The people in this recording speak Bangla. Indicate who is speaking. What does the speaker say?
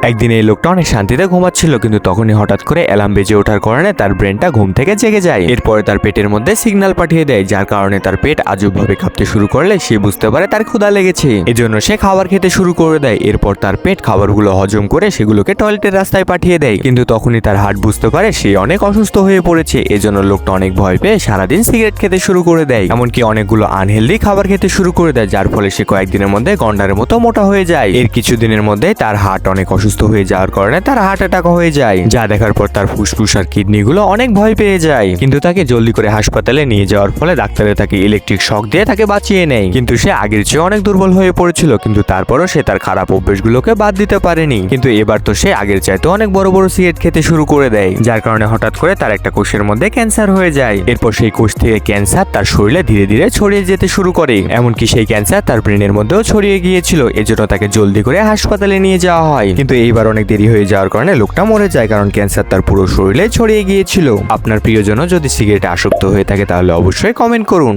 Speaker 1: একদিন এই লোকটা অনেক শান্তিতে ঘুমাচ্ছিল, কিন্তু তখনই হঠাৎ করে অ্যালার্ম বেজে ওঠার কারণে তার ব্রেনটা ঘুম থেকে জেগে যায়। এরপরে তার পেটের মধ্যে সিগন্যাল পাঠিয়ে দেয়, যার কারণে তার পেট আজবভাবে কাঁপতে শুরু করলে সে বুঝতে পারে তার ক্ষুধা লেগেছে। এজন্য সে খাবার খেতে শুরু করে দেয়। এরপর তার পেট খাবারগুলো হজম করে সেগুলোকে টয়লেটের রাস্তায় পাঠিয়ে দেয়। কিন্তু তখনই তার হার্ট বুঝতে পারে সে অনেক অসুস্থ হয়ে পড়েছে। এজন্য লোকটা অনেক ভয় পেয়ে সারাদিন সিগারেট খেতে শুরু করে দেয়, এমনকি অনেকগুলো আনহেলদি খাবার খেতে শুরু করে দেয়, যার ফলে সে কয়েকদিনের মধ্যে গন্ডারের মতো মোটা হয়ে যায়। এর কিছুদিনের মধ্যে তার হার্ট অনেক অসুস্থ হয়ে যাওয়ার কারণে তার হার্ট অ্যাটাক হয়ে যায়, যা দেখার পর তার ফুসফুস আর কিডনিগুলো অনেক ভয় পেয়ে যায়। কিন্তু তাকে জলদি করে হাসপাতালে নিয়ে যাওয়ার ফলে ডাক্তারে তাকে ইলেকট্রিক শক দিয়ে তাকে বাঁচিয়ে নেয়। কিন্তু সে আগের চেয়ে অনেক দুর্বল হয়ে পড়েছিল, কিন্তু তারপরও সে তার খারাপ অভ্যেসগুলোকে বাদ দিতে পারেনি। কিন্তু এবার তো সে আগের চাইতে অনেক বড় বড় সিগারেট খেতে শুরু করে দেয়, যার কারণে হঠাৎ করে তার একটা কোষের মধ্যে ক্যান্সার হয়ে যায়। এরপর সেই কোষ থেকে ক্যান্সার তার শরীরে ধীরে ধীরে ছড়িয়ে যেতে শুরু করে, এমনকি সেই ক্যান্সার তার ব্রেনের মধ্যেও ছড়িয়ে গিয়েছিল। এজন্য তাকে জলদি করে হাসপাতালে নিয়ে যাওয়া হয়। কিন্তু এইবার অনেক দেরি হয়ে যাওয়ার কারণে লোকটা মরে যায়, কারণ ক্যান্সার তার পুরো শরীরে ছড়িয়ে গিয়েছিল। আপনার প্রিয়জনও যদি সিগারেটে আসক্ত হয়ে থাকে তাহলে অবশ্যই কমেন্ট করুন।